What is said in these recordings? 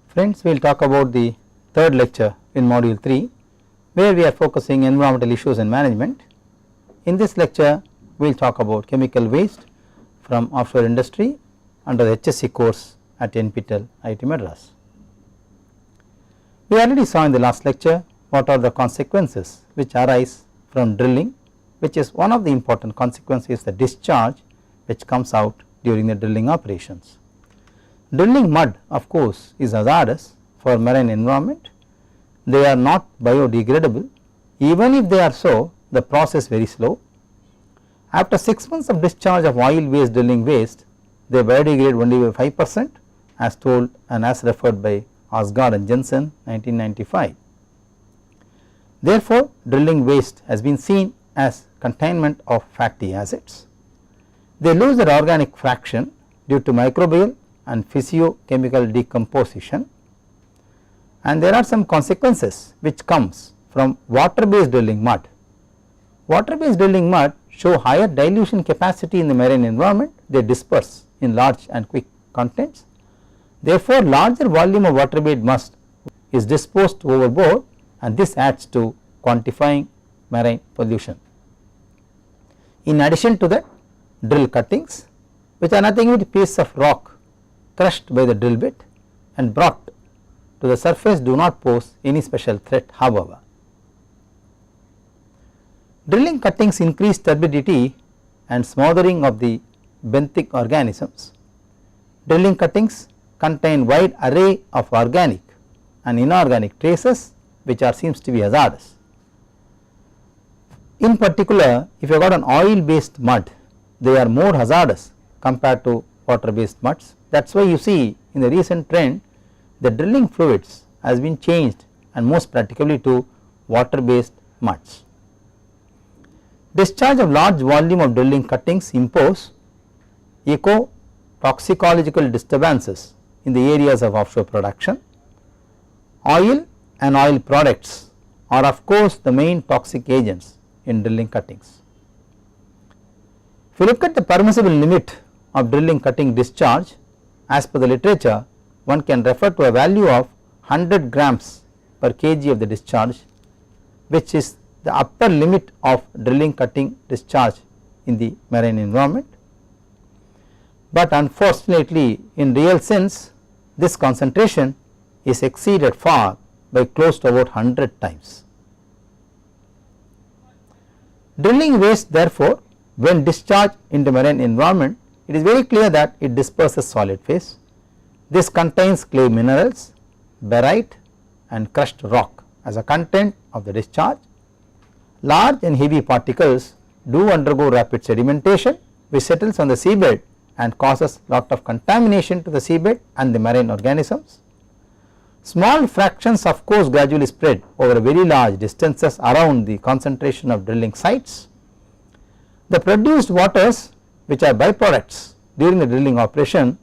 Friends, we will talk about the third lecture in module 3, where we are focusing environmental issues and management. In this lecture we will talk about chemical waste from offshore industry under the HSC course at NPTEL IIT Madras. We already saw in the last lecture what are the consequences which arise from drilling, which is one of the important consequences, the discharge which comes out during the drilling operations. Drilling mud of course is hazardous for marine environment. They are not biodegradable. Even if they are so, the process very slow. After 6 months of discharge of oil based drilling waste, they biodegrade only by 5%, as told and as referred by Osgaard and Jensen 1995. Therefore, drilling waste has been seen as containment of fatty acids. They lose their organic fraction due to microbial and physiochemical decomposition, and there are some consequences which comes from water based drilling mud. Water based drilling mud show higher dilution capacity in the marine environment. They disperse in large and quick contents. Therefore, larger volume of water based mud is disposed overboard, and this adds to quantifying marine pollution. In addition to that, drill cuttings, which are nothing but pieces of rock crushed by the drill bit and brought to the surface, do not pose any special threat however. Drilling cuttings increase turbidity and smothering of the benthic organisms. Drilling cuttings contain wide array of organic and inorganic traces which are seems to be hazardous. In particular, if you got an oil based mud, they are more hazardous compared to water based muds. That is why you see in the recent trend the drilling fluids has been changed and most practically to water based muds. Discharge of large volume of drilling cuttings impose eco-toxicological disturbances in the areas of offshore production. Oil and oil products are of course the main toxic agents in drilling cuttings. If you look at the permissible limit of drilling cutting discharge, as per the literature, one can refer to a value of 100 grams per kg of the discharge, which is the upper limit of drilling cutting discharge in the marine environment. But unfortunately, in real sense, this concentration is exceeded far by close to about 100 times. Drilling waste therefore, when discharged into marine environment, it is very clear that it disperses solid phase. This contains clay minerals, barite and crushed rock as a content of the discharge. Large and heavy particles do undergo rapid sedimentation, which settles on the seabed and causes lot of contamination to the seabed and the marine organisms. Small fractions of course gradually spread over very large distances around the concentration of drilling sites. The produced waters, which are byproducts during the drilling operation,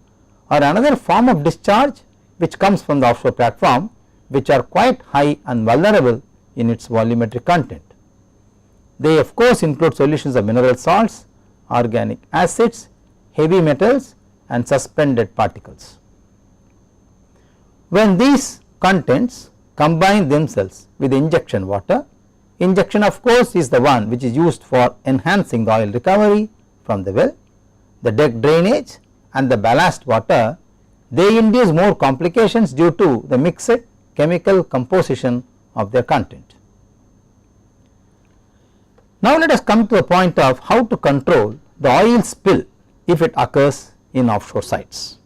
are another form of discharge which comes from the offshore platform, which are quite high and vulnerable in its volumetric content. They of course include solutions of mineral salts, organic acids, heavy metals and suspended particles. When these contents combine themselves with injection water, injection of course is the one which is used for enhancing the oil recovery from the well, the deck drainage and the ballast water, they induce more complications due to the mixed chemical composition of their content. Now let us come to the point of how to control the oil spill if it occurs in offshore sites.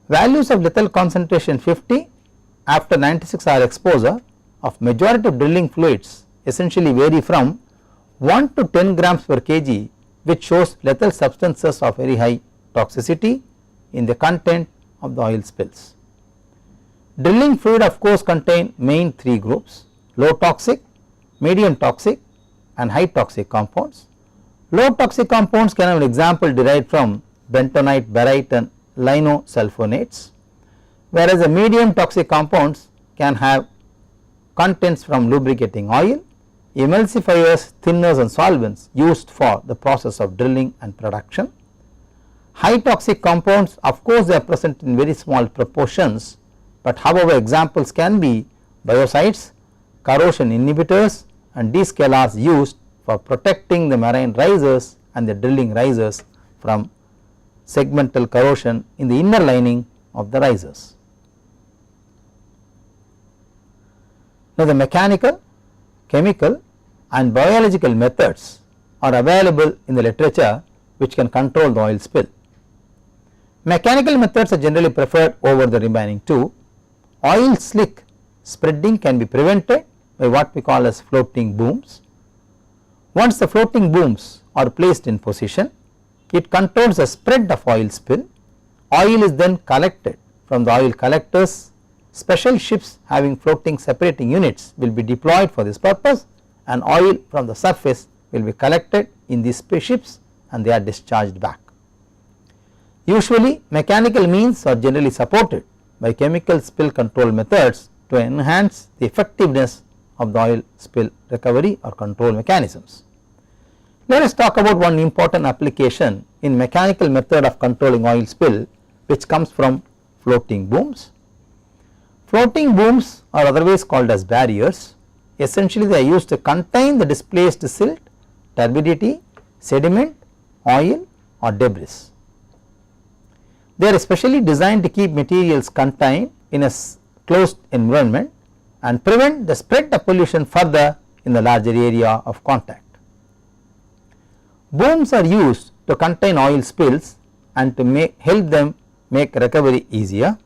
Values of lethal concentration 50 after 96 hour exposure of majority of drilling fluids essentially vary from 1 to 10 grams per kg, which shows lethal substances of very high toxicity in the content of the oil spills. Drilling fluid of course contain main 3 groups: low toxic, medium toxic and high toxic compounds. Low toxic compounds can have an example derived from bentonite, barite and linosulfonates, whereas the medium toxic compounds can have contents from lubricating oil, emulsifiers, thinners and solvents used for the process of drilling and production. High toxic compounds, of course they are present in very small proportions, but however examples can be biocides, corrosion inhibitors and descalars used for protecting the marine risers and the drilling risers from segmental corrosion in the inner lining of the risers. Now the mechanical, chemical and biological methods are available in the literature which can control the oil spill. Mechanical methods are generally preferred over the remaining two. Oil slick spreading can be prevented by what we call as floating booms. Once the floating booms are placed in position, it controls the spread of oil spill. Oil is then collected from the oil collectors. Special ships having floating separating units will be deployed for this purpose, and oil from the surface will be collected in these ships and they are discharged back. Usually mechanical means are generally supported by chemical spill control methods to enhance the effectiveness of the oil spill recovery or control mechanisms. Let us talk about one important application in mechanical method of controlling oil spill, which comes from floating booms. Floating booms are otherwise called as barriers. Essentially they are used to contain the displaced silt, turbidity, sediment, oil or debris. They are especially designed to keep materials contained in a closed environment and prevent the spread of pollution further in the larger area of contact. Booms are used to contain oil spills and to help them make recovery easier.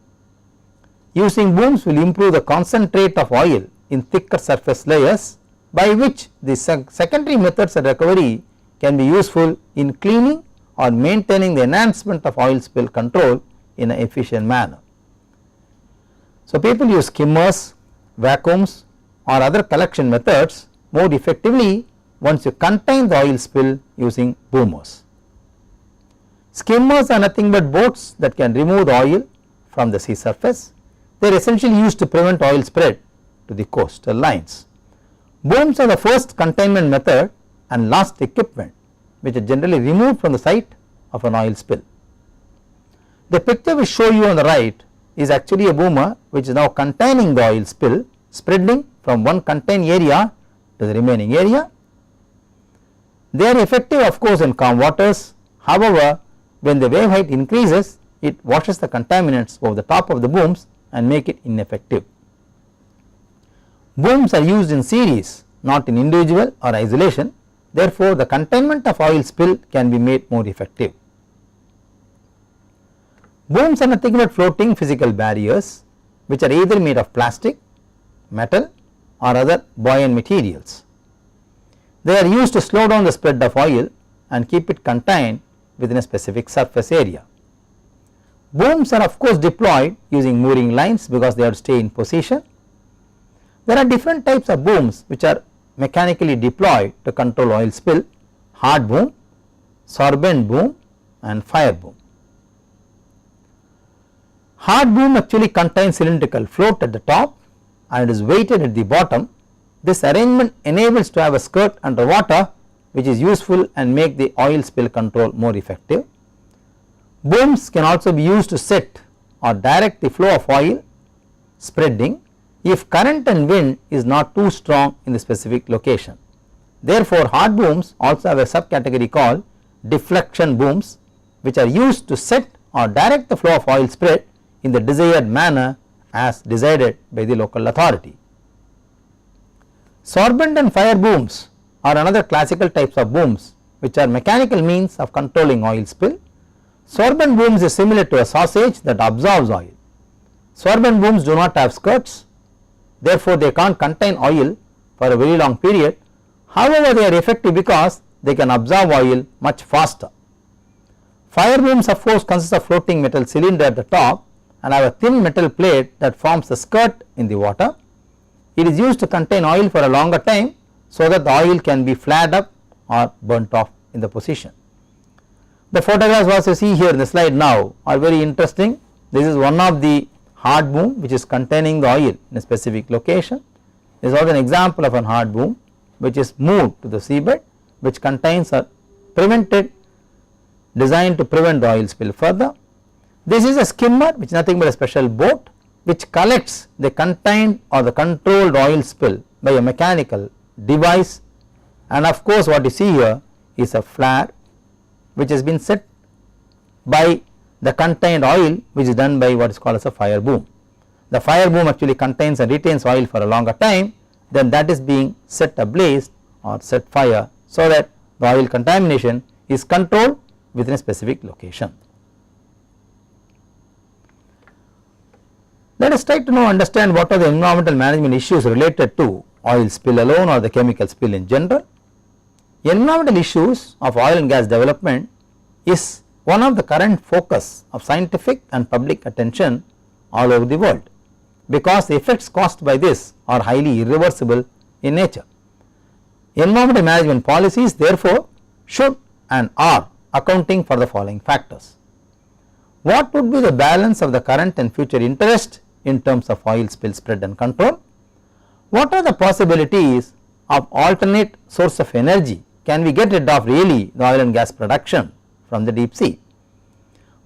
Using booms will improve the concentrate of oil in thicker surface layers, by which the secondary methods of recovery can be useful in cleaning or maintaining the enhancement of oil spill control in an efficient manner. So people use skimmers, vacuums or other collection methods more effectively once you contain the oil spill using boomers. Skimmers are nothing but boats that can remove the oil from the sea surface. They are essentially used to prevent oil spread to the coastal lines. Booms are the first containment method and last equipment which are generally removed from the site of an oil spill. The picture we show you on the right is actually a boomer which is now containing the oil spill, spreading from one contained area to the remaining area. They are effective of course in calm waters. However, when the wave height increases, it washes the contaminants over the top of the booms and make it ineffective. Booms are used in series, not in individual or isolation. Therefore, the containment of oil spill can be made more effective. Booms are nothing but floating physical barriers which are either made of plastic, metal or other buoyant materials. They are used to slow down the spread of oil and keep it contained within a specific surface area. Booms are of course deployed using mooring lines because they have to stay in position. There are different types of booms which are mechanically deployed to control oil spill: hard boom, sorbent boom and fire boom. Hard boom actually contains cylindrical float at the top and is weighted at the bottom. This arrangement enables to have a skirt underwater which is useful and make the oil spill control more effective. Booms can also be used to set or direct the flow of oil spreading if current and wind is not too strong in the specific location. Therefore, hard booms also have a subcategory called deflection booms which are used to set or direct the flow of oil spread in the desired manner as decided by the local authority. Sorbent and fire booms are another classical types of booms which are mechanical means of controlling oil spill. Sorbent booms is similar to a sausage that absorbs oil. Sorbent booms do not have skirts, therefore they can't contain oil for a very long period. However, they are effective because they can absorb oil much faster. Fire booms of course consist of floating metal cylinder at the top and have a thin metal plate that forms the skirt in the water. It is used to contain oil for a longer time so that the oil can be flared up or burnt off in the position. The photographs what you see here in the slide now are very interesting. This is one of the hard boom which is containing the oil in a specific location. This is also an example of an hard boom which is moved to the seabed, which contains or prevented designed to prevent the oil spill further. This is a skimmer, which is nothing but a special boat which collects the contained or the controlled oil spill by a mechanical device, and of course what you see here is a flare which has been set by the contained oil, which is done by what is called as a fire boom. The fire boom actually contains and retains oil for a longer time, then that is being set ablaze or set fire, so that the oil contamination is controlled within a specific location. Let us try to now understand what are the environmental management issues related to oil spill alone or the chemical spill in general. Environmental issues of oil and gas development is one of the current focus of scientific and public attention all over the world, because the effects caused by this are highly irreversible in nature. Environmental management policies therefore should and are accounting for the following factors. What would be the balance of the current and future interest in terms of oil spill spread and control? What are the possibilities of alternate source of energy? Can we get rid of really the oil and gas production from the deep sea?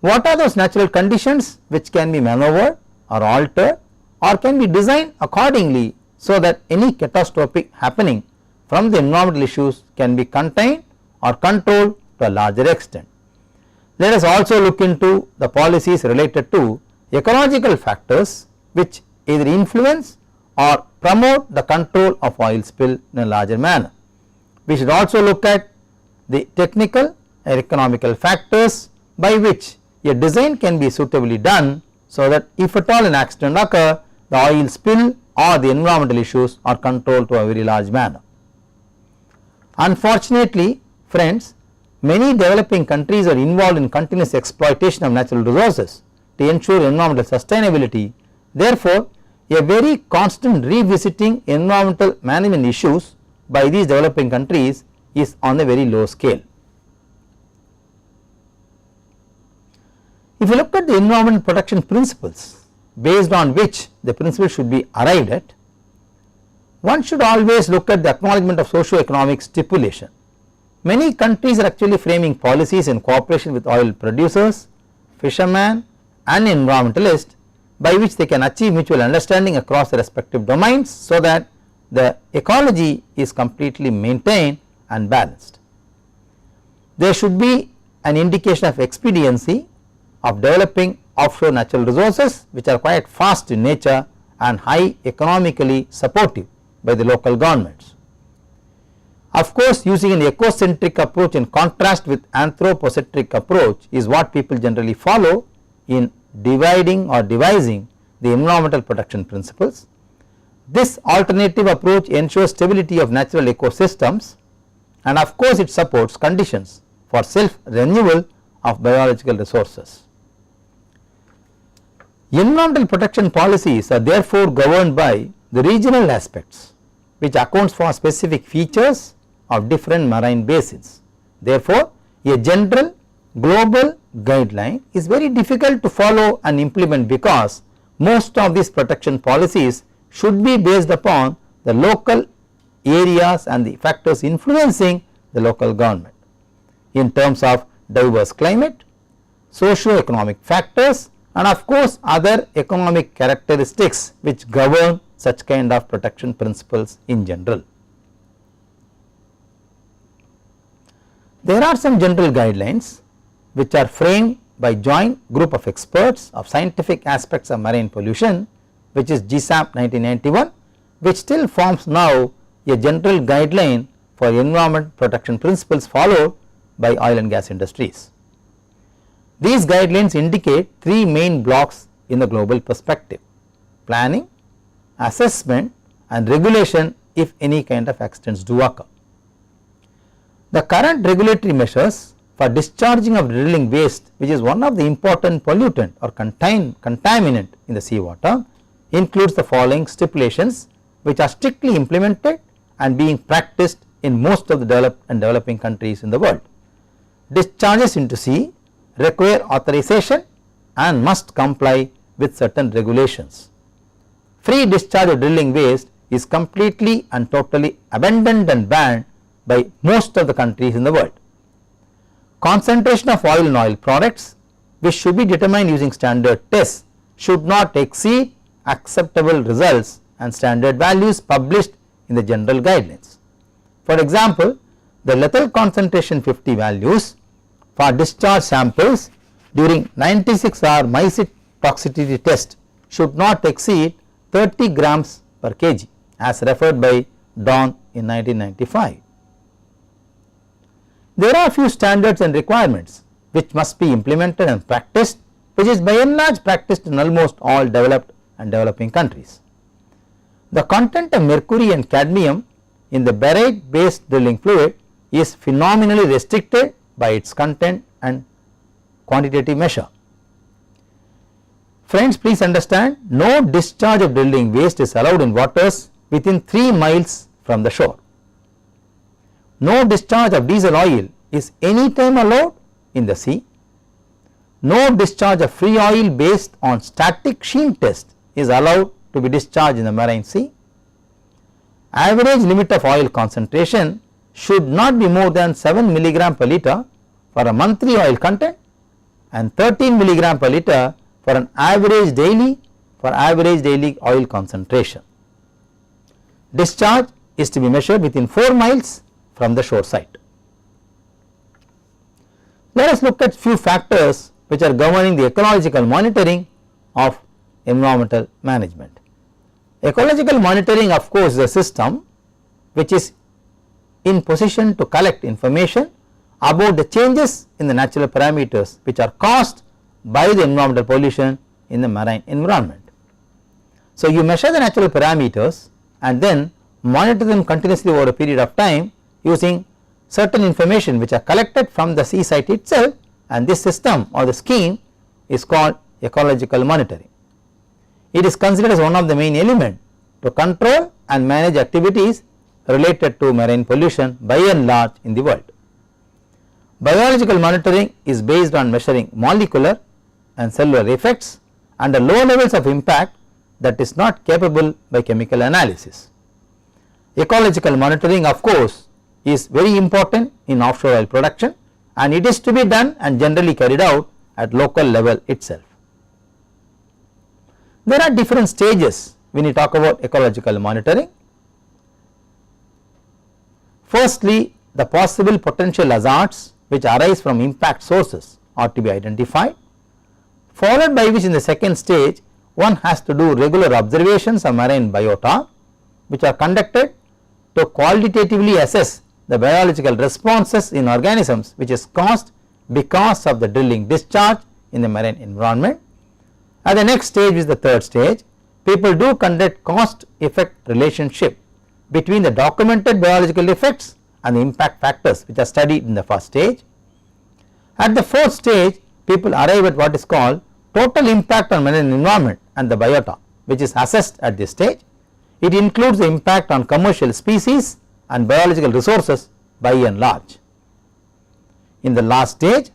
What are those natural conditions which can be maneuvered or altered or can be designed accordingly, so that any catastrophic happening from the environmental issues can be contained or controlled to a larger extent? Let us also look into the policies related to ecological factors which either influence or promote the control of oil spill in a larger manner. We should also look at the technical and economical factors by which a design can be suitably done, so that if at all an accident occur, the oil spill or the environmental issues are controlled to a very large manner. Unfortunately, friends, many developing countries are involved in continuous exploitation of natural resources to ensure environmental sustainability. Therefore, a very constant revisiting environmental management issues by these developing countries is on a very low scale. If you look at the environmental protection principles based on which the principle should be arrived at, one should always look at the acknowledgement of socio-economic stipulation. Many countries are actually framing policies in cooperation with oil producers, fishermen and environmentalists, by which they can achieve mutual understanding across the respective domains, so that the ecology is completely maintained and balanced. There should be an indication of expediency of developing offshore natural resources which are quite fast in nature and high economically supportive by the local governments. Of course, using an ecocentric approach in contrast with anthropocentric approach is what people generally follow in dividing or devising the environmental protection principles. This alternative approach ensures stability of natural ecosystems, and of course it supports conditions for self renewal of biological resources. Environmental protection policies are therefore governed by the regional aspects, which accounts for specific features of different marine basins. Therefore, a general global guideline is very difficult to follow and implement, because most of these protection policies should be based upon the local areas and the factors influencing the local government in terms of diverse climate, socio-economic factors, and of course other economic characteristics which govern such kind of protection principles in general. There are some general guidelines which are framed by joint group of experts of scientific aspects of marine pollution, which is GSAP 1991, which still forms now a general guideline for environment protection principles followed by oil and gas industries. These guidelines indicate three main blocks in the global perspective: planning, assessment and regulation if any kind of accidents do occur. The current regulatory measures for discharging of drilling waste, which is one of the important pollutant or contaminant in the seawater, includes the following stipulations, which are strictly implemented and being practiced in most of the developed and developing countries in the world. Discharges into sea require authorization and must comply with certain regulations. Free discharge of drilling waste is completely and totally abandoned and banned by most of the countries in the world. concentration of oil and oil products, which should be determined using standard tests, should not exceed acceptable results and standard values published in the general guidelines. For example, the lethal concentration 50 values for discharge samples during 96-hour MICIT toxicity test should not exceed 30 grams per kg as referred by Dawn in 1995. There are a few standards and requirements which must be implemented and practiced, which is by and large practiced in almost all developed and developing countries. The content of mercury and cadmium in the barite based drilling fluid is phenomenally restricted by its content and quantitative measure. Friends, please understand, no discharge of drilling waste is allowed in waters within 3 miles from the shore. No discharge of diesel oil is any time allowed in the sea. No discharge of free oil based on static sheen test is allowed to be discharged in the marine sea. Average limit of oil concentration should not be more than 7 milligram per liter for a monthly oil content and 13 milligram per liter for an average daily oil concentration. Discharge is to be measured within 4 miles from the shore site. Let us look at few factors which are governing the ecological monitoring of environmental management. Ecological monitoring, of course, is a system which is in position to collect information about the changes in the natural parameters which are caused by the environmental pollution in the marine environment. So, you measure the natural parameters and then monitor them continuously over a period of time using certain information which are collected from the sea site itself, and this system or the scheme is called ecological monitoring. It is considered as one of the main elements to control and manage activities related to marine pollution by and large in the world. Biological monitoring is based on measuring molecular and cellular effects under low levels of impact that is not capable by chemical analysis. Ecological monitoring, of course, is very important in offshore oil production, and it is to be done and generally carried out at local level itself. There are different stages when you talk about ecological monitoring. Firstly, the possible potential hazards which arise from impact sources are to be identified, followed by which in the second stage one has to do regular observations of marine biota which are conducted to qualitatively assess the biological responses in organisms which is caused because of the drilling discharge in the marine environment. At the next stage, which is the third stage, people do conduct cause effect relationship between the documented biological effects and the impact factors which are studied in the first stage. At the fourth stage, people arrive at what is called total impact on marine environment and the biota, which is assessed at this stage. It includes the impact on commercial species and biological resources by and large. In the last stage,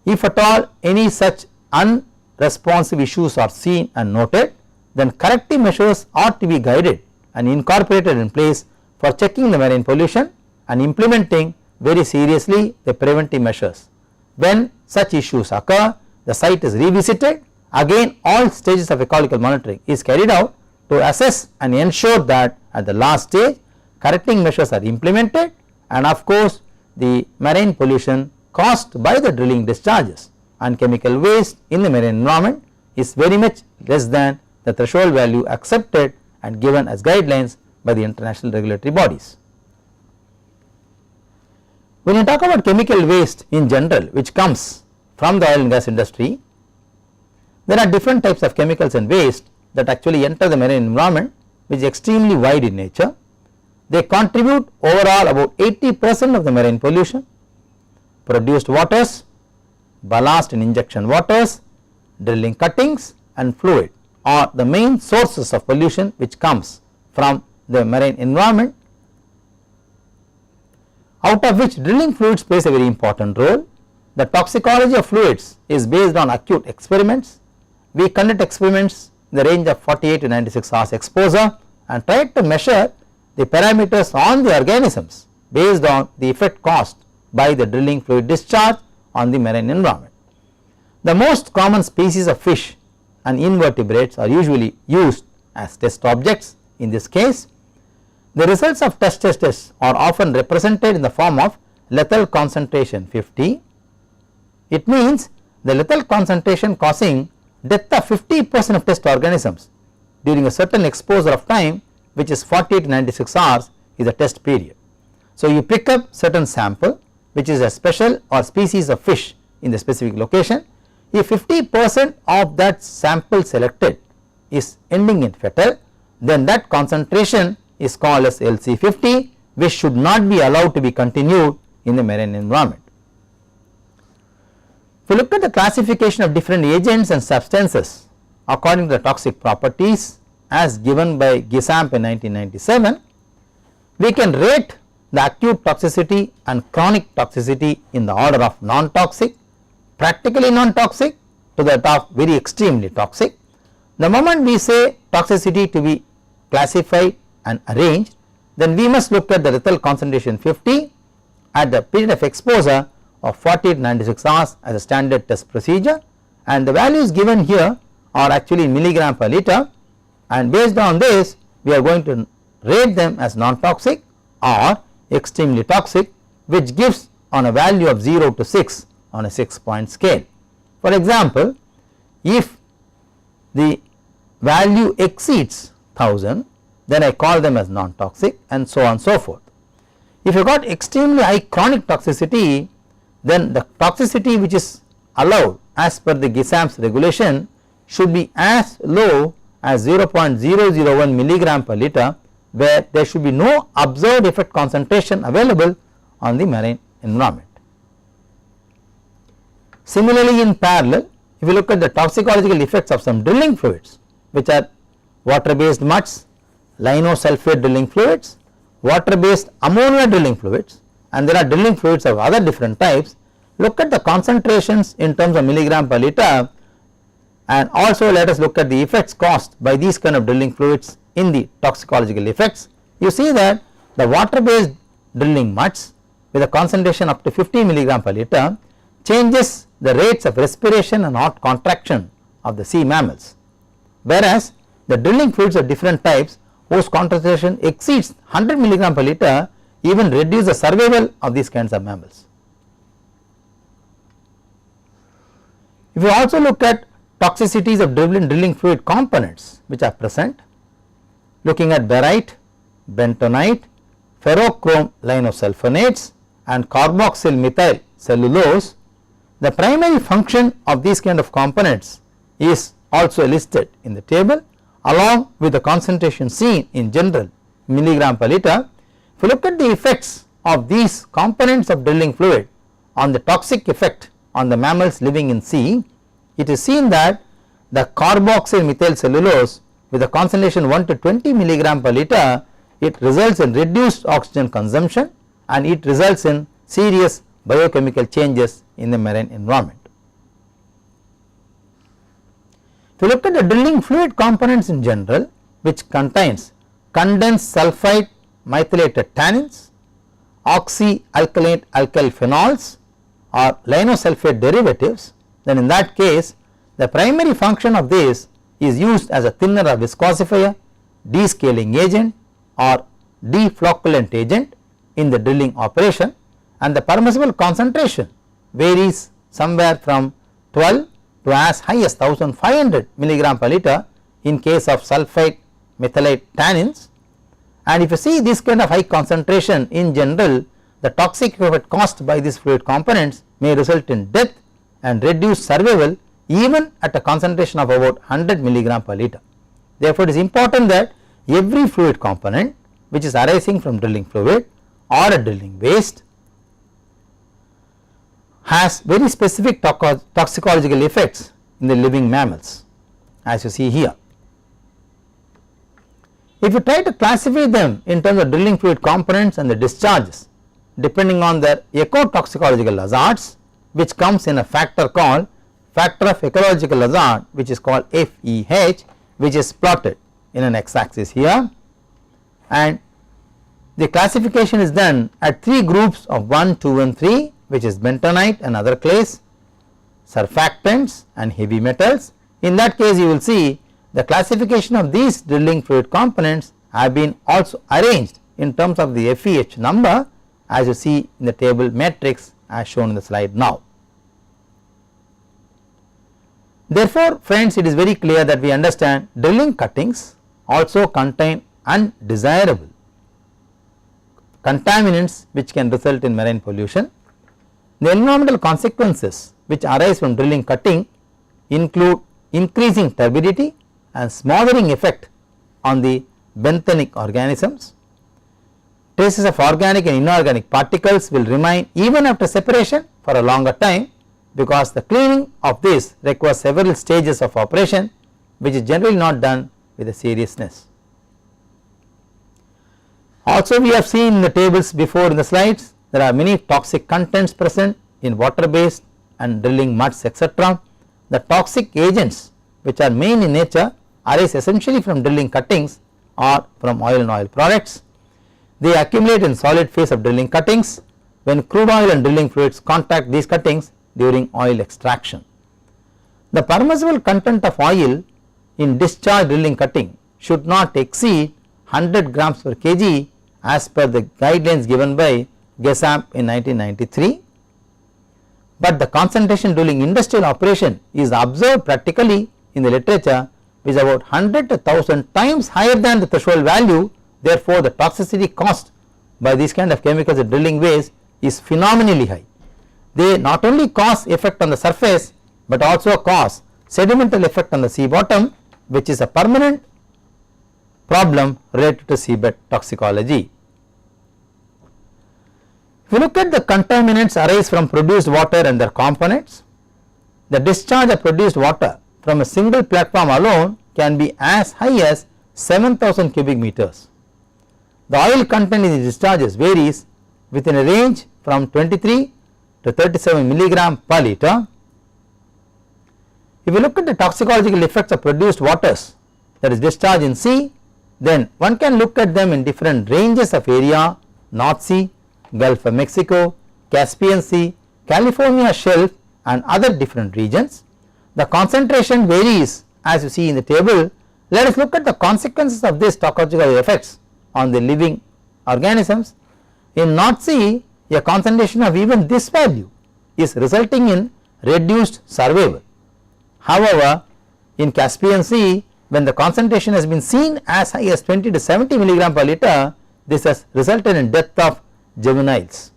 if at all any such unresponsive issues are seen and noted, then corrective measures ought to be guided and incorporated in place for checking the marine pollution and implementing very seriously the preventive measures. When such issues occur, the site is revisited. Again, all stages of ecological monitoring is carried out to assess and ensure that at the last stage correcting measures are implemented, and of course the marine pollution caused by the drilling discharges and chemical waste in the marine environment is very much less than the threshold value accepted and given as guidelines by the international regulatory bodies. When you talk about chemical waste in general which comes from the oil and gas industry, there are different types of chemicals and waste that actually enter the marine environment, which is extremely wide in nature. They contribute overall about 80% of the marine pollution. Produced waters, ballast and injection waters, drilling cuttings and fluid are the main sources of pollution which comes from the marine environment, out of which drilling fluids plays a very important role. The toxicology of fluids is based on acute experiments. We conduct experiments in the range of 48 to 96 hours exposure and try to measure the parameters on the organisms based on the effect caused by the drilling fluid discharge on the marine environment. The most common species of fish and invertebrates are usually used as test objects. In this case, the results of tests are often represented in the form of lethal concentration 50. It means the lethal concentration causing death of 50% of test organisms during a certain exposure of time, which is 40 to 96 hours is the test period. So, you pick up certain sample which is a special or species of fish in the specific location. If 50% of that sample selected is ending in fetal, then that concentration is called as LC50, which should not be allowed to be continued in the marine environment. If we look at the classification of different agents and substances according to the toxic properties as given by Gisamp in 1997, we can rate the acute toxicity and chronic toxicity in the order of non-toxic, practically non-toxic to the top very extremely toxic. The moment we say toxicity to be classified and arranged, then we must look at the lethal concentration 50 at the period of exposure of 40 to 96 hours as a standard test procedure, and the values given here are actually milligram per liter, and based on this we are going to rate them as non-toxic or extremely toxic, which gives on a value of 0 to 6 on a 6-point scale. For example, if the value exceeds 1000, then I call them as non-toxic, and so on and so forth. If you got extremely high chronic toxicity, then the toxicity which is allowed as per the Gisamp's regulation should be as low as 0.001 milligram per liter, where there should be no observed effect concentration available on the marine environment. Similarly, in parallel, if you look at the toxicological effects of some drilling fluids, which are water based muds, linosulfate drilling fluids, water based ammonia drilling fluids, and there are drilling fluids of other different types, look at the concentrations in terms of milligram per liter, and also let us look at the effects caused by these kind of drilling fluids in the toxicological effects. You see that the water based drilling muds with a concentration up to 50 milligram per liter changes the rates of respiration and heart contraction of the sea mammals, whereas the drilling fluids of different types whose concentration exceeds 100 milligram per liter even reduce the survival of these kinds of mammals. If you also look at toxicities of drilling fluid components which are present, looking at barite, bentonite, ferrochrome linosulfonates and carboxyl methyl cellulose, the primary function of these kind of components is also listed in the table along with the concentration seen in general milligram per liter. If you look at the effects of these components of drilling fluid on the toxic effect on the mammals living in sea, it is seen that the carboxyl methyl cellulose with a concentration 1 to 20 milligram per liter, it results in reduced oxygen consumption and it results in serious biochemical changes in the marine environment. If you look at the drilling fluid components in general, which contains condensed sulfide methylated tannins, oxyalkylate alkyl phenols or linosulfate derivatives, then in that case the primary function of this is used as a thinner or viscosifier, descaling agent or deflocculant agent in the drilling operation, and the permissible concentration varies somewhere from 12 to as high as 1500 milligram per liter in case of sulfide methylate tannins. And if you see this kind of high concentration in general, the toxic effect caused by these fluid components may result in death and reduce survival even at a concentration of about 100 milligram per liter. Therefore, it is important that every fluid component which is arising from drilling fluid or a drilling waste has very specific toxicological effects in the living mammals, as you see here. If you try to classify them in terms of drilling fluid components and the discharges depending on their ecotoxicological hazards, which comes in a factor called factor of ecological hazard, which is called FEH, which is plotted in an x axis here, and the classification is done at 3 groups of 1, 2 and 3, which is bentonite and other clays, surfactants and heavy metals. In that case you will see the classification of these drilling fluid components have been also arranged in terms of the FEH number, as you see in the table matrix as shown in the slide now. Therefore, friends, it is very clear that we understand drilling cuttings also contain undesirable contaminants which can result in marine pollution. The environmental consequences which arise from drilling cutting include increasing turbidity and smothering effect on the benthenic organisms. Traces of organic and inorganic particles will remain even after separation for a longer time, because the cleaning of this requires several stages of operation, which is generally not done with a seriousness. Also, we have seen in the tables before in the slides, there are many toxic contents present in water based and drilling muds, etc. The toxic agents which are main in nature arise essentially from drilling cuttings or from oil and oil products. They accumulate in solid phase of drilling cuttings when crude oil and drilling fluids contact these cuttings during oil extraction. The permissible content of oil in discharge drilling cutting should not exceed 100 grams per kg as per the guidelines given by GESAMP in 1993, but the concentration during industrial operation is observed practically in the literature which is about 100 to 1000 times higher than the threshold value. Therefore, the toxicity caused by these kind of chemicals at drilling waste is phenomenally high. They not only cause effect on the surface, but also cause sedimental effect on the sea bottom, which is a permanent problem related to seabed toxicology. If you look at the contaminants arise from produced water and their components, the discharge of produced water from a single platform alone can be as high as 7000 cubic meters. The oil content in the discharges varies within a range from 23 to 37 milligram per liter. If you look at the toxicological effects of produced waters, that is discharge in sea, then one can look at them in different ranges of area: North Sea, Gulf of Mexico, Caspian Sea, California Shelf and other different regions. The concentration varies as you see in the table. Let us look at the consequences of these toxicological effects on the living organisms. In North Sea, a concentration of even this value is resulting in reduced survival. However, in Caspian Sea, when the concentration has been seen as high as 20 to 70 milligram per liter, this has resulted in death of juveniles.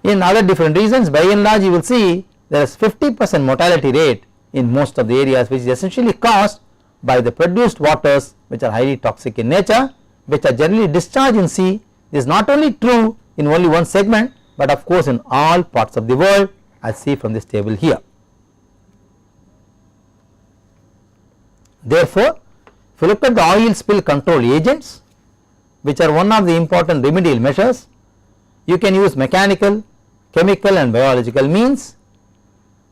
In other different regions, by and large you will see there is 50% mortality rate in most of the areas, which is essentially caused by the produced waters which are highly toxic in nature, which are generally discharged in sea. This is not only true in only one segment, but of course in all parts of the world, as see from this table here. Therefore, if you look at the oil spill control agents, which are one of the important remedial measures, you can use mechanical, chemical and biological means.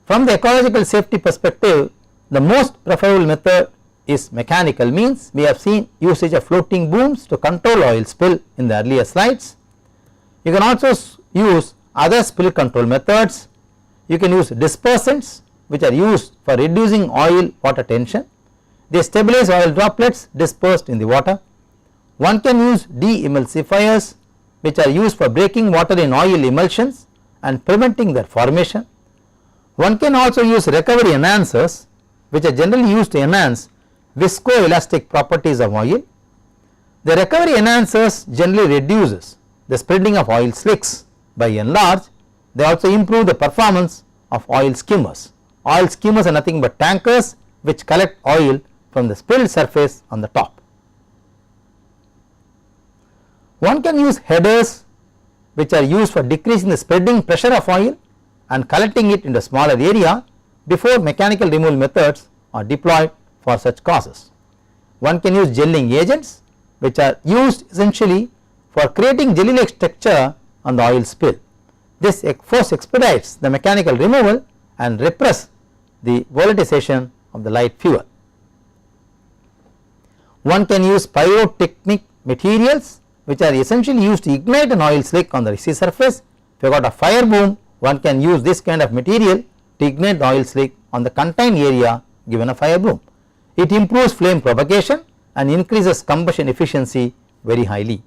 From the ecological safety perspective, the most preferable method is mechanical means. We have seen usage of floating booms to control oil spill in the earlier slides. You can also use other spill control methods. You can use dispersants, which are used for reducing oil water tension. They stabilize oil droplets dispersed in the water. One can use de-emulsifiers, which are used for breaking water in oil emulsions and preventing their formation. One can also use recovery enhancers, which are generally used to enhance viscoelastic properties of oil. The recovery enhancers generally reduces the spreading of oil slicks by and large. They also improve the performance of oil skimmers. Oil skimmers are nothing but tankers which collect oil from the spilled surface on the top. One can use headers, which are used for decreasing the spreading pressure of oil and collecting it into a smaller area before mechanical removal methods are deployed for such causes. One can use gelling agents, which are used essentially for creating jelly-like structure on the oil spill. This force expedites the mechanical removal and repress the volatilization of the light fuel. One can use pyrotechnic materials, which are essentially used to ignite an oil slick on the sea surface If you got a fire boom, one can use this kind of material to ignite the oil slick on the contained area given a fire boom. It improves flame propagation and increases combustion efficiency very highly.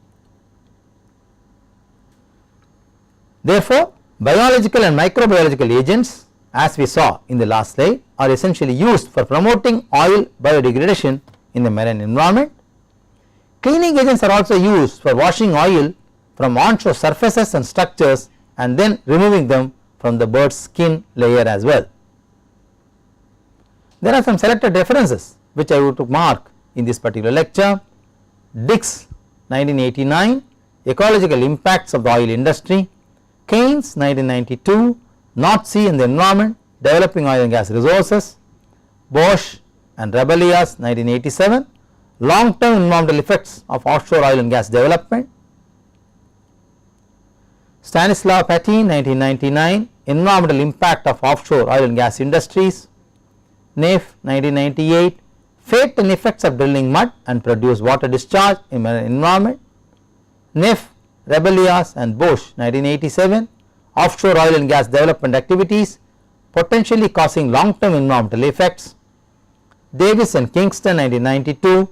Therefore, biological and microbiological agents, as we saw in the last slide, are essentially used for promoting oil biodegradation in the marine environment. Cleaning agents are also used for washing oil from onshore surfaces and structures and then removing them from the bird's skin layer as well. There are some selected references which I would mark in this particular lecture. Dix 1989, Ecological Impacts of the Oil Industry, Keynes 1992, North Sea and the Environment, Developing Oil and Gas Resources, Bosch and Rebellias 1987, Long term environmental effects of offshore oil and gas development, Stanislaw Patin 1999, Environmental Impact of Offshore Oil and Gas Industries, Neff 1998, Fate and Effects of Drilling Mud and Produced Water Discharge in Marine Environment, Neff, Rebellias and Bosch 1987, Offshore Oil and Gas Development Activities potentially causing long term environmental effects, Davis and Kingston 1992,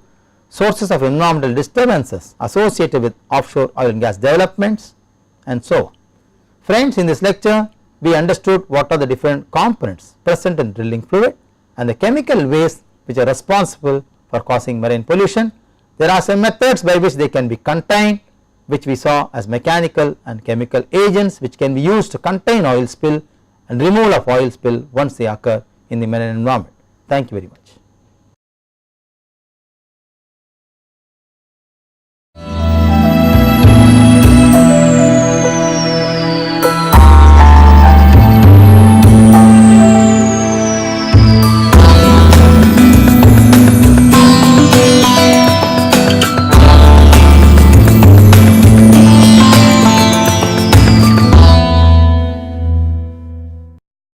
Sources of environmental disturbances associated with offshore oil and gas developments, and so on. Friends, in this lecture we understood what are the different components present in drilling fluid and the chemical waste which are responsible for causing marine pollution. There are some methods by which they can be contained, which we saw as mechanical and chemical agents which can be used to contain oil spill and removal of oil spill once they occur in the marine environment. Thank you very much.